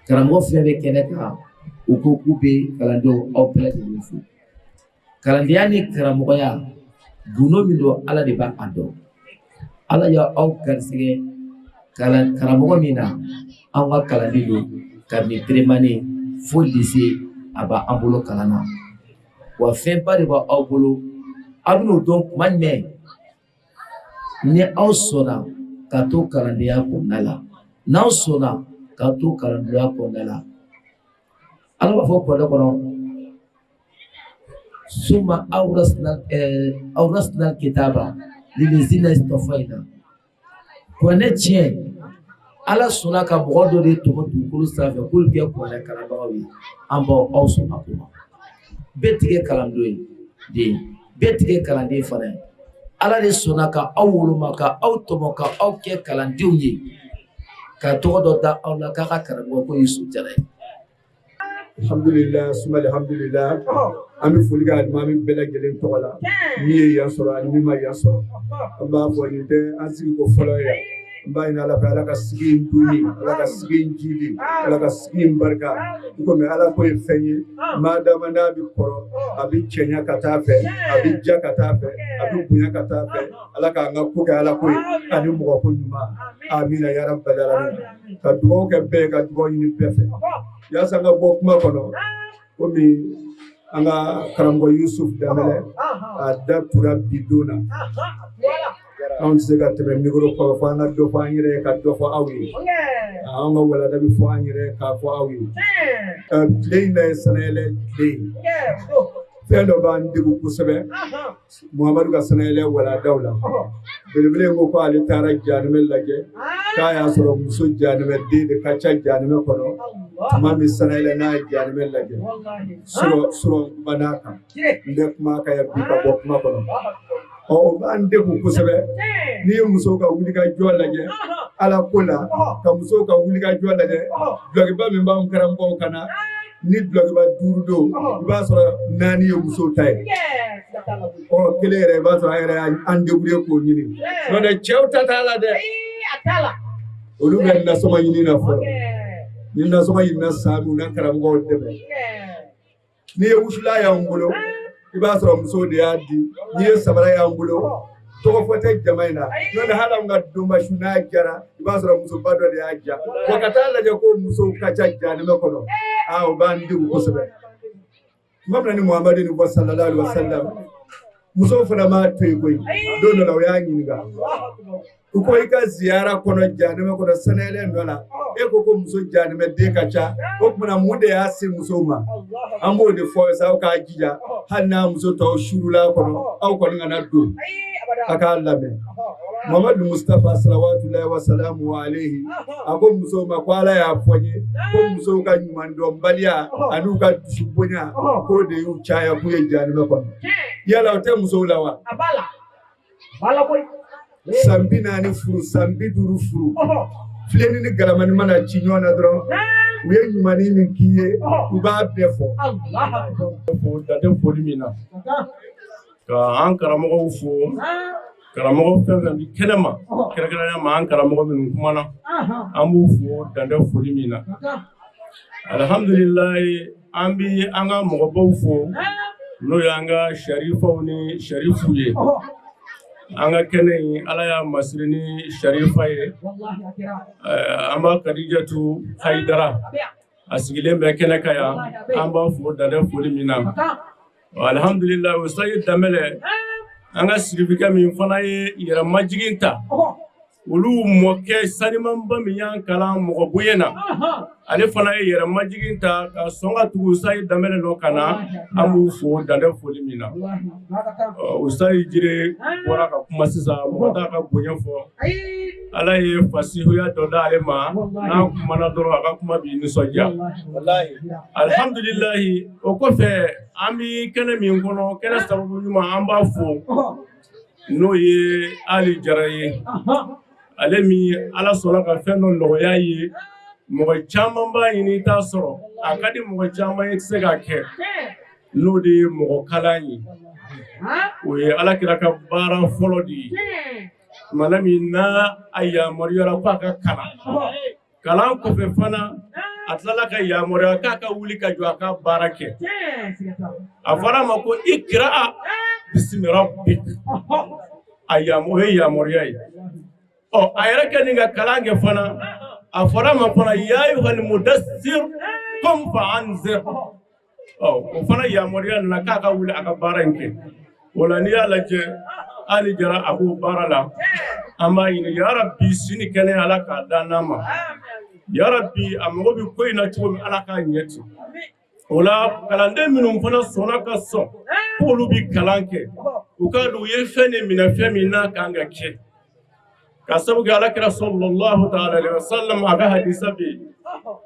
Karamɔgɔ fɛn bɛ kɛnɛ kan u ko k'u bɛ kalandenw aw bɛɛ lajɛlen fo. Kalandenya ni karamɔgɔya gundo min don Ala de b'a dɔn. Ala y'aw garisɛgɛ karamɔgɔ min na an ka kalanden don kabini prémane fo lycée a b'an bolo kalan na. Wa fɛnba de b'aw bolo aw bɛn'o dɔn kuma jumɛn ni aw sɔnna ka to kalandenya kɔnɔna la. N'aw sɔnna ka to kalandenya kɔnɔna la Ala b'a fɔ kɔrɔtɛ kɔnɔ summa awrasna kitaba lilazina istafayna. Kuranɛ tiɲɛ Ala sɔnna ka mɔgɔ dɔ de tɔmɔ dugukolo sanfɛ k'olu kɛ kuranɛ kalanbagaw ye. An baw aw sɔnna o ma. Bɛɛ tigɛ kalanden den bɛɛ tigɛ kalanden fana ye. Ala de sɔnna ka aw woloma ka aw tɔmɔ ka aw kɛ kalandenw ye ka tɔgɔ dɔ da aw la k'a ka karamɔgɔ ko Yusu Jara ye. Alhamdulillah suma alhamdulillah an bɛ foli kɛ alimami bɛɛ lajɛlen tɔgɔ la min ye yan sɔrɔ ani min ma yan sɔrɔ. An b'a fɔ nin tɛ an sigi ko fɔlɔ ye. An b'a ɲini Ala fɛ Ala ka sigi in duni Ala ka sigi in jidi Ala ka sigi in barika i komi Ala ko ye fɛn ye maa dama n'a bɛ kɔrɔ a bɛ cɛɲa ka taa fɛ a bɛ ja ka taa fɛ a bɛ bonya ka taa fɛ Ala k'an ka ko kɛ Ala ko ye ani mɔgɔ ko ɲuman amina ya rabbal alamin ka dugawu kɛ bɛɛ ye ka dugawu ɲini bɛɛ fɛ yaasa an ka bɔ kuma kɔnɔ komi an ka karamɔgɔ Yusuf Danbɛlɛ a da tura bi don na anw tɛ se ka tɛmɛ mikoro kɔrɔ fɔ an ka dɔ fɔ an yɛrɛ ye ka dɔ fɔ aw ye an ka walanda bɛ fɔ an yɛrɛ k'a fɔ aw ye tile in na ye sanayɛlɛ tile ye fɛn dɔ b'an degun kosɛbɛ Muhamadu ka sanayɛlɛ waladaw la belebele ko ko ale taara jahanɛmɛ lajɛ k'a y'a sɔrɔ muso jahanɛmɛden de ka ca jahanɛmɛ kɔnɔ tuma min sanayɛlɛ n'a ye jahanɛmɛ lajɛ sɔrɔ kuma n'a kan n bɛ kuma ka bi ka bɔ kuma kɔnɔ o b'an degun kosɛbɛ n'i ye musow ka wulikajɔ lajɛ Ala ko la ka musow ka wulikajɔ lajɛ dulokiba min b'an karamɔgɔw kan na ni dulokiba 5 don i b'a sɔrɔ 4 ye musow ta ye kelen yɛrɛ i b'a sɔrɔ an yɛrɛ an débrouillé k'o ɲini n'o tɛ cɛw ta t'a la dɛ olu bɛ nasɔngɔ ɲini na fɔlɔ ni nasɔngɔ ɲinina san min u na karamɔgɔw dɛmɛ n'i ye wusula y'an bolo i b'a sɔrɔ musow de y'a di n'i ye sabara y'an bolo tɔgɔ fɔ tɛ jama in na n'o tɛ hali an ka donba su n'a jara i b'a sɔrɔ musoba dɔ de y'a ja wa ka taa lajɛ ko musow ka ca jahanɛmɛ kɔnɔ o b'an degun kosɛbɛ tuma min na ni Muhamadu ni bɔ sallallahu alaihi wa sallam musow fana m'a to yen koyi don dɔ la o y'a ɲininka u ko i ka ziyara kɔnɔ jahanɛmɛ kɔnɔ sanayɛlɛ dɔ la e ko ko muso jahanɛmɛden ka ca o tumana mun de y'a se musow ma an b'o de fɔ sa aw k'a jija hali n'a muso tɔw surula kɔnɔ aw kɔni kana don a k'a lamɛn Muhammadu Mustafa salawatullahi wa salamu alayhi a ko musow ma ko Ala y'a fɔ n ye ko musow ka ɲumandɔnbaliya ani u ka dusu bonya k'o de y'u caya k'u ye jahanɛmɛ kɔnɔ yala o tɛ musow la wa san 40 furu san 50 furu fileni ni galamani mana ci ɲɔgɔn na dɔrɔn u ye ɲumani min k'i ye u b'a bɛɛ fɔ fo dante foli min na ka an karamɔgɔw fo karamɔgɔ fɛn fɛn bi kɛnɛ ma kɛrɛnkɛrɛnnenya ma an karamɔgɔ minnu kumana an b'u fo dante foli min na alhamdulilayi an bi an ka mɔgɔbaw fo n'o ye an ka sarifaw ni sarifu ye an ka kɛnɛ in ala y'a masiri ni sarifa ye an b'a kadijatu hayidara a sigilen bɛ kɛnɛ ka yan an b'a fo dante foli min na alhamdulilayi o sayi danbɛlɛ an ka sirifika min fana ye yɛrɛmajigin ta olu mɔkɛ sanimanba min y'an kalan mɔgɔ bonya na ale fana ye yɛrɛmajigin ta ka sɔn ka tugu sayi danbɛlɛ dɔ ka na an b'u fo dante foli min na o sayi jire bɔra ka kuma sisan mɔgɔ t'a ka bonya fɔ ala ye fasihuya dɔ d'ale ma n'a kumana dɔrɔn a ka kuma b'i nisɔndiya alhamdulilayi o kɔfɛ an bi kɛnɛ min kɔnɔ kɛnɛ sababu ɲuman an b'a fo n'o ye Ali Jara ye ale min ala sɔnna ka fɛn dɔ nɔgɔya ye mɔgɔ caman b'a ɲini t'a sɔrɔ a ka di mɔgɔ caman ye tɛ se ka kɛ n'o de ye mɔgɔ kalan ye o ye alakira ka baara fɔlɔ de ye tumana min n'a a yamaruyara ko a ka kalan kɔfɛ fana a tilala ka yamaruya k'a ka wuli ka jɔ a ka baara kɛ a fɔra a ma ko ikra bismi rabbik o ye yamaruya ye a yɛrɛ kɛ nin ka kalan kɛ fana a fɔra a ma fana ya ayyuhal mudassir qum fa anzir o fana yamaruya nana k'a ka wuli a ka baara in kɛ o la n'i y'a lajɛ Ali Jara a b'o baara la an b'a ɲini ya rabbi sini kɛnɛ ala k'a d'an ma ya rabbi a mago bɛ ko in na cogo min ala k'a ɲɛ ci o la kalanden minnu fana sɔnna ka sɔn k'olu bɛ kalan kɛ u k'a dɔn u ye fɛn de minɛ fɛn min n'a kan ka kɛ ka sabu kɛ alakira sallallahu ta'ala alaihi wasallam a ka hadisa bɛ yen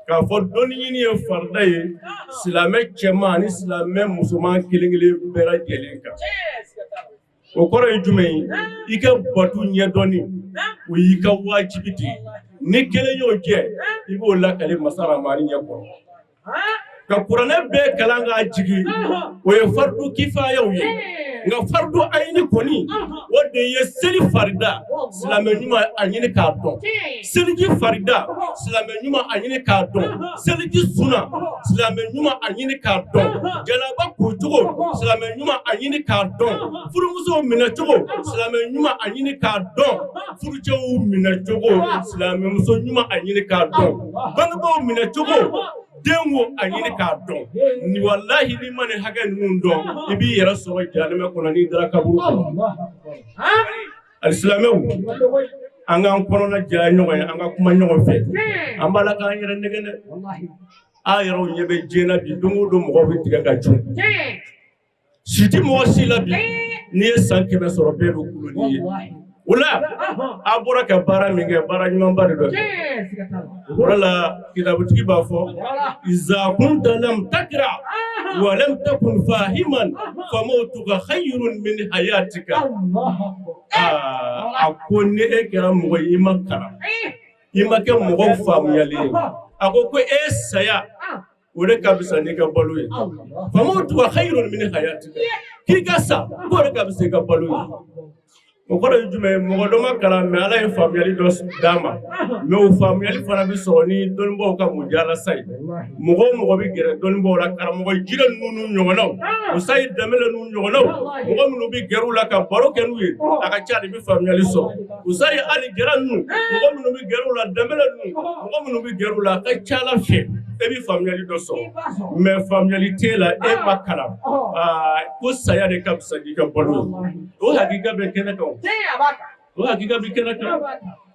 k'a fɔ dɔnni ɲini ye farida ye silamɛ cɛman ani silamɛ musoman kelen-kelen bɛɛ lajɛlen kan o kɔrɔ ye jumɛn ye i ka bato ɲɛdɔnni o y'i ka wajibi de ye ni kelen y'o jɛ i b'o lakale masa Rahamani ɲɛ kɔrɔ ka kuranɛ bɛɛ kalan k'a jigi o ye fardu kifayaw ye nka fardu ayini kɔni o de ye seli farida silamɛ ɲuman a ɲini k'a dɔn seliji farida silamɛ ɲuman a ɲini k'a dɔn seliji suna silamɛ ɲuman a ɲini k'a dɔn jalaba kocogo silamɛ ɲuman a ɲini k'a dɔn furumusow minɛcogo silamɛ ɲuman a ɲini k'a dɔn furucɛw minɛcogo silamɛ muso ɲuman a ɲini k'a dɔn bangebaaw minɛcogo den wo a ɲini k'a dɔn ni walahi ni ma nin hakɛ ninnu dɔn i b'i yɛrɛ sɔrɔ jahanama kɔnɔ n'i dara kaburu kɔnɔ alisilamɛw an k'an kɔnɔna jaya ɲɔgɔn ye an ka kuma ɲɔgɔn fɛ an b'a la k'an yɛrɛ nɛgɛ dɛ a yɛrɛw ɲɛ bɛ diɲɛ na bi don o don mɔgɔw bɛ tigɛ ka cun si tɛ mɔgɔ si la bi n'i ye san 100 sɔrɔ bɛɛ bɛ kuloni ye o la a bɔra ka baara min kɛ baara ɲumanba de dɔ o la kitabutigi b'a fɔ iza kunta lam takra wa lam takun fahiman famautuka khayrun min hayatika a ko ni e kɛra mɔgɔ ye i ma kalan i ma kɛ mɔgɔ faamuyalen ye a ko e saya o de ka bisa n'i ka balo ye famautuka khayrun min hayatika k'i ka sa k'o de ka bisa i ka balo ye o kɔrɔ ye jumɛn ye mɔgɔ dɔ ma kalan mɛ ala ye faamuyali dɔ d'a ma mɛ o faamuyali fana bɛ sɔrɔ ni dɔnnibaaw ka mujala sayi mɔgɔ o mɔgɔ bɛ gɛrɛ dɔnnibaaw la karamɔgɔ jire ninnu n'u ɲɔgɔnnaw o sayi danbɛlɛ n'u ɲɔgɔnnaw mɔgɔ minnu bɛ gɛrɛ u la ka baro kɛ n'u ye a ka ca de bɛ faamuyali sɔrɔ o sayi Ali Jara ninnu mɔgɔ minnu bɛ gɛrɛ u la danbɛlɛ ninnu mɔgɔ minnu bɛ gɛrɛ u la a ka ca Ala fɛ e bɛ faamuyali dɔ sɔrɔ mɛ faamuyali t'e la e ma kalan ko saya de ka fisa n'i ka balo ye o hakika bɛ kɛnɛ kan o hakika bɛ kɛnɛ kan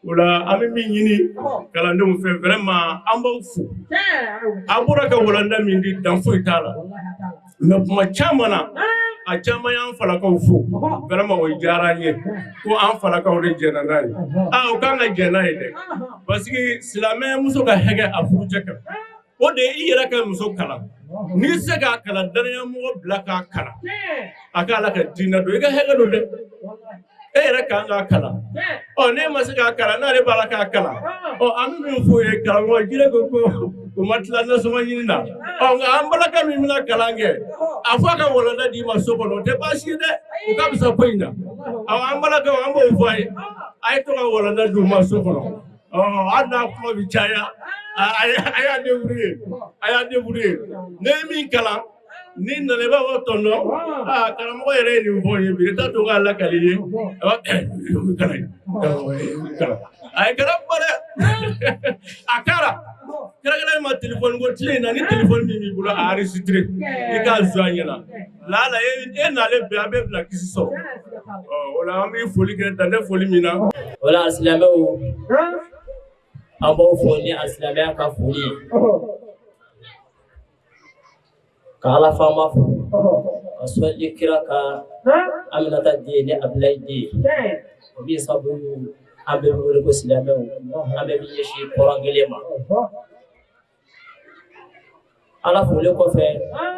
o la an bɛ min ɲini kalandenw fɛ vraiment an b'aw fo a bɔra ka walanda min di dan foyi t'a la mɛ kuma caman na a caman y'an falakaw fo vraiment o diyara an ye ko an falakaw de jɛnna n'a ye o kan ka jɛn n'a ye dɛ parce que silamɛ muso ka hɛgɛ a furucɛ kan o de i yɛrɛ ka muso kalan n'i se k'a kalan danaya mɔgɔ bila k'a kalan a ka ala ka diinɛ don i ka hɛgɛ don dɛ e yɛrɛ kan k'a kalan n'e ma se k'a kalan n'ale b'a la k'a kalan ami min fo ye karamɔgɔ jire ko o ma tila nasɔngɔ ɲini na nka an balaka min bɛna kalan kɛ a fɔ a ka walanda d'i ma so kɔnɔ o tɛ baasi ye dɛ o ka fisa ko in na an balakaw an b'o fɔ a ye a ye to ka walanda d'u ma so kɔnɔ hali n'a kuma bɛ caya a y'a débrouillé ne ye min kalan ni nana i b'a fɔ tɔndɔn karamɔgɔ yɛrɛ ye nin fɔ n ye bi i t'a to k'a lakali ye a ye kalan ba dɛ a kɛra kɛrɛnkɛrɛnnen ma telefɔni ko tile in na ni telefɔni min b'i bolo a enregistré i k'a zɔ a ɲɛna lala e n'ale bɛɛ a bɛ bila kisi sɔrɔ o la an bɛ foli kɛ dan tɛ foli min na o la alisilamɛw an b'aw fo ni alisilamɛya ka foli ye ka ala faama fo ka sɔli kira ka Aminata den ni Abdulayi den o min sabu an bɛ wele ko silamɛw an bɛ min ɲɛsin kɔrɔn kelen ma ala foli kɔfɛ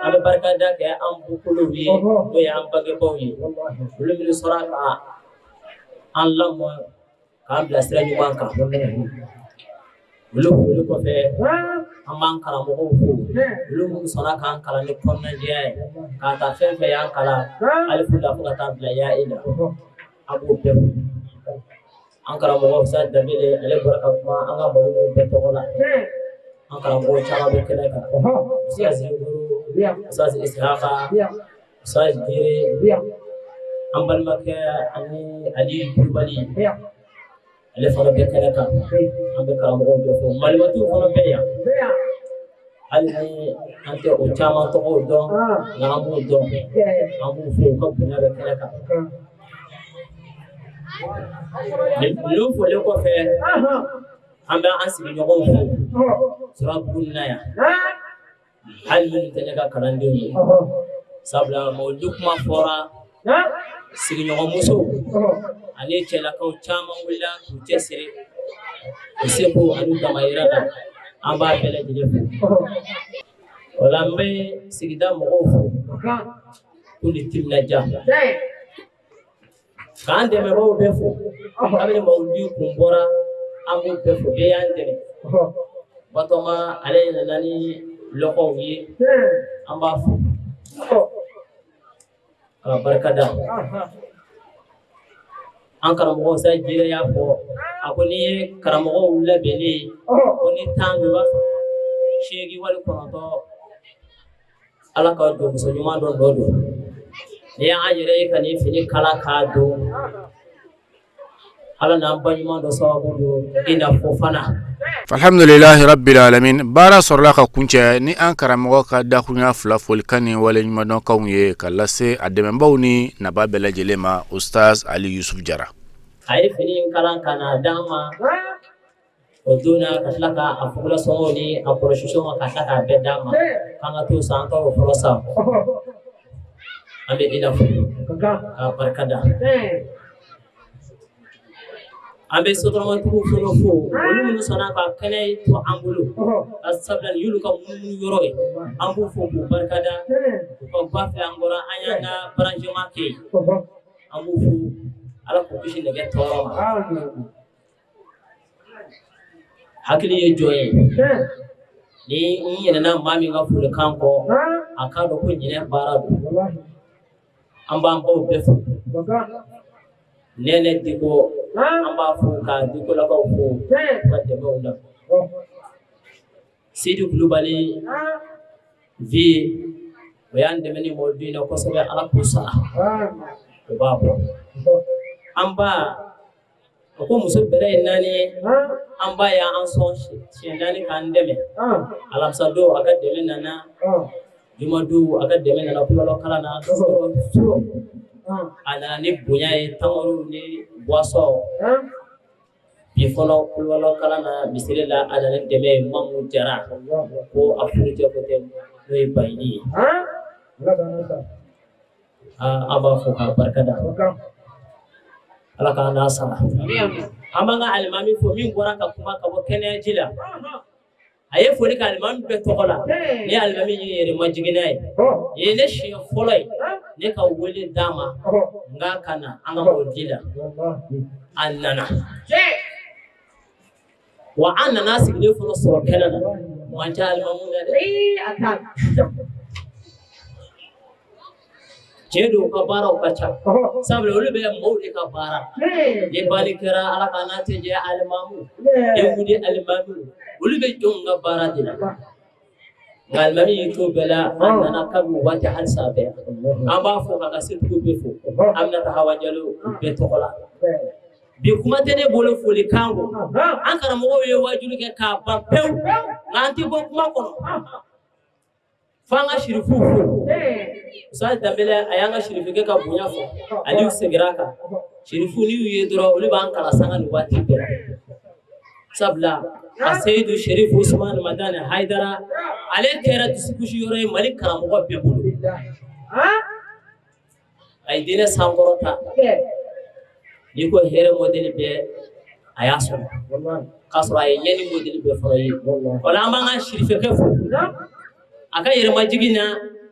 an bɛ barikada kɛ an bukolow ye n'o ye an bangebaaw ye olu minnu sɔnna ka an lamɔ k'an bila sira ɲuman kan olu foli kɔfɛ an b'an karamɔgɔw fo olu minnu sɔnna k'an kalan ni kɔnɔnajɛya ye k'a ta fɛn fɛn y'an kalan alifu la fo ka taa bila ya i la an b'o bɛɛ fo an karamɔgɔ Usazi Danbele ale bɔra ka kuma an ka baro bɛɛ tɔgɔ la an karamɔgɔ caman bɛ kɛnɛ kan Usazi Zikuru Usazi Isihaka Usazi Jire an balimakɛ ani Aliyu Kulubali ale fana bɛ kɛnɛ kan an bɛ karamɔgɔw bɛɛ fo malimatiw fana bɛ yan hali ni an tɛ o caman tɔgɔw dɔn nka an b'u dɔn an b'u fo u ka bonya bɛ kɛnɛ kan ninnu fɔlen kɔfɛ an bɛ an sigiɲɔgɔnw fo Surabugu na yan hali minnu tɛ ne ka kalandenw ye sabula mawuludi kuma fɔra sigiɲɔgɔnmusow ani cɛlakaw caman wulila k'u cɛsiri u seko ani damayira la an b'a bɛɛ lajɛlen fo o la n bɛ sigida mɔgɔw fo k'u ni timinadiya k'an dɛmɛbaaw bɛɛ fo kabini mawuludi kun bɔra an b'u bɛɛ fo bɛɛ y'an dɛmɛ Batɔma ale nana ni lɔgɔw ye an b'a fo ka barikada an karamɔgɔ Usazi Jire y'a fɔ a ko ni ye karamɔgɔw labɛnnen ko ni tan bɛ b'a sɔrɔ 8 wali 9 ala ka don muso ɲuman dɔ don ni y'an yɛrɛ ye ka ni fini kala k'a don ala n'an ba ɲuman dɔ sababu don i n'a fɔ fana alhamdulillahi rabbil alamin baara sɔrɔla ka kuncɛ ni an karamɔgɔ ka dakurunya fila folikan ni wale ɲumandɔnkanw ye ka lase a dɛmɛbaw ni naba bɛɛ lajɛlen ma Ustaz Ali Yusuf Jara a ye fini kalan ka na d'an ma o don na ka tila ka a fugula sɔngɔw ni a kɔlɔsi sɔngɔ ka tila k'a bɛɛ d'an ma k'an ka t'o san an ka o fɔlɔ san an bɛ i n'a fɔ k'a barikada an bɛ sotaramatigiw fana fo olu minnu sɔnna ka kɛnɛ to an bolo ka sabula nin y'olu ka munumunu yɔrɔ ye an b'u fo k'u barikada u ka ba fɛ an kɔrɔ an y'an ka baranjɛma kɛ yen an b'u fo ala k'u kisi nɛgɛ tɔɔrɔ ma hakili ye jɔn ye ni n yɛlɛnna maa min ka folikan kɔ a k'a dɔn ko ɲinɛ baara don an b'an baw bɛɛ fo nɛnɛ Diko an b'a fo ka Dikolakaw fo ka dɛmɛw la Sidi Kulubali vi o y'an dɛmɛ ni mɔdun na kosɛbɛ ala k'u sara o b'a bɔ an ba o ko muso bɛrɛ ye 4 ye an ba y'an sɔn siɲɛ 4 k'an dɛmɛ alamisa don a ka dɛmɛ nana jumadu a ka dɛmɛ nana kulɔlɔ kalan na suro a nana ni bonya ye tamaru ni boisson bi fɔlɔ kulɔlɔ kalan na misiri la a nana dɛmɛ Mamu Jara ko a furujɛ ko tɛ n'o ye Bayini ye an b'a fɔ k'a barikada ala k'an n'a sara an b'an ka alimami fo min bɔra ka kuma ka bɔ kɛnɛyaji la a ye foli ka alimami bɛɛ tɔgɔ la ne alimami ye yɛrɛmajigina ye ne siɲɛ fɔlɔ ye ne ka wele d'a ma nka ka na an ka mɔdi la a nana wa an nana sigilen fɔlɔ sɔrɔ kɛnɛ na man ca alimamu na dɛ cɛ dɔw ka baaraw ka ca sabula olu bɛ mɔɔw de ka baara ni bali kɛra ala ka n'a tɛ jɛ alimamu yehudi alimamu olu bɛ jɔnw ka baara de la nka alimami y'i to bɛɛ la an nana kabi waati halisa bɛɛ an b'a fɔ k'a ka setigiw bɛ fo Aminata Hawa Jallow bɛɛ tɔgɔ la bi kuma tɛ ne bolo foli kan kɔ an karamɔgɔw ye wajulu kɛ k'a ban pewu nka an tɛ bɔ kuma kɔnɔ f'an ka shirifuw fo Ustaz Danbɛlɛ a y'an ka shirifukɛ ka bonya fɔ Aliyu seginna a kan shirifu n'i y'u ye dɔrɔn olu b'an kala sanga nin waati bɛɛ sabula a Seyidu Sherifu Usmani Madani Haidara ale kɛra dusukasi yɔrɔ ye Mali karamɔgɔ bɛɛ bolo a ye diinɛ sankɔrɔta n'i ko hɛrɛ mɔdɛli bɛɛ a y'a sɔrɔ k'a sɔrɔ a ye ɲɛni mɔdɛli bɛɛ fɔlɔ ye o la an b'an ka shirifukɛ fo a ka yɛrɛmajigin na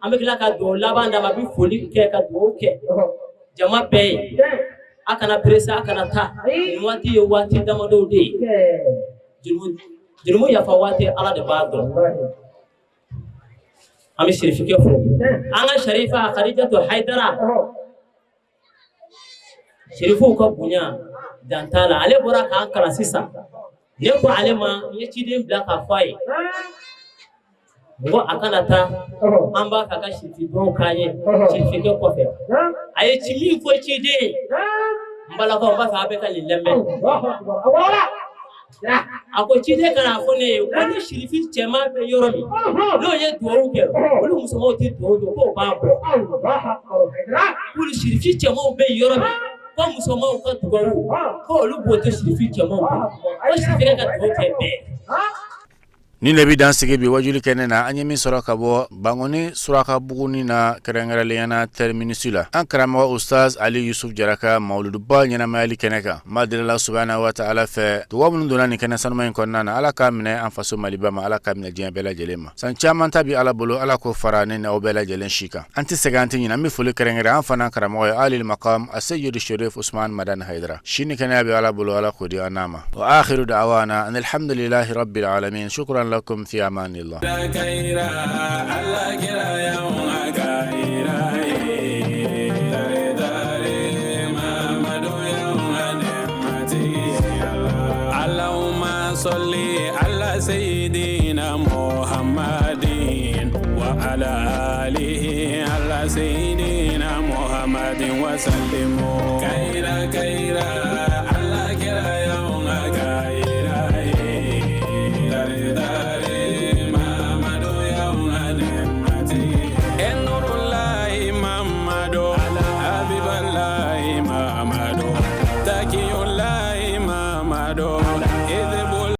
an bɛ tila ka dugawu laban d'a ma a bɛ foli kɛ ka dugawu kɛ jama bɛɛ ye a kana perese a kana taa nin waati ye waati damadɔw de ye jurumu yafa waati ala de b'a dɔn an bɛ shirifukɛ fo an ka sharifa Khadijatu Haidara shirifuw ka bonya dan t'a la ale bɔra k'an kalan sisan ne ko ale ma n ye ciden bila k'a fɔ a ye ngo a kana taa an b'a fɛ a ka shirifi dɔw k'an ye shirifukɛ kɔfɛ a ye ci min fɔ ciden n balakaw n b'a fɛ a bɛ ka nin lamɛn a ko ciden kana fɔ ne ye ko ni shirifi cɛman bɛ yɔrɔ min n'o ye duwawu kɛ olu musomanw tɛ duwawu kɛ k'o b'a bɔ olu shirifi cɛmanw bɛ yɔrɔ min ko musomanw ka duwawu ko olu b'o tɛ shirifi cɛmanw ko shirifukɛ ka duwawu kɛ bɛɛ ni ne bi dan sigi bi wajuli kɛnɛ na an ye min sɔrɔ ka bɔ Bangoni Suraka Buguni na kɛrɛnkɛrɛnnenya na terminus la an karamɔgɔ Ustaz Ali Yusuf Jaraka mawluduba ɲɛnamayali kɛnɛ kan ma deli Allah subhanahu wa ta'ala fɛ dugawu minnu donna nin kɛnɛ sanuma in kɔnɔna na Ala k'a minɛ an faso Maliba ma Ala k'a minɛ diɲɛ bɛɛ lajɛlen ma san caman ta bi Ala bolo Ala k'o fara ne n'aw bɛɛ lajɛlen si kan an tɛ sɛgɛn an tɛ ɲinɛ an bɛ foli kɛrɛnkɛrɛn an fana karamɔgɔ ye Alil Maqam Seyidu Sherif Usmani Madani Haidara sini kɛnɛya bɛ Ala bolo Ala k'o di an n'a ma wa akhiru da'wana alhamdulillahi rabbil alamin shukran لكم في أمان الله اللهم صل على سيدنا محمد وعلى آله على سيدنا محمد وسلم كيرا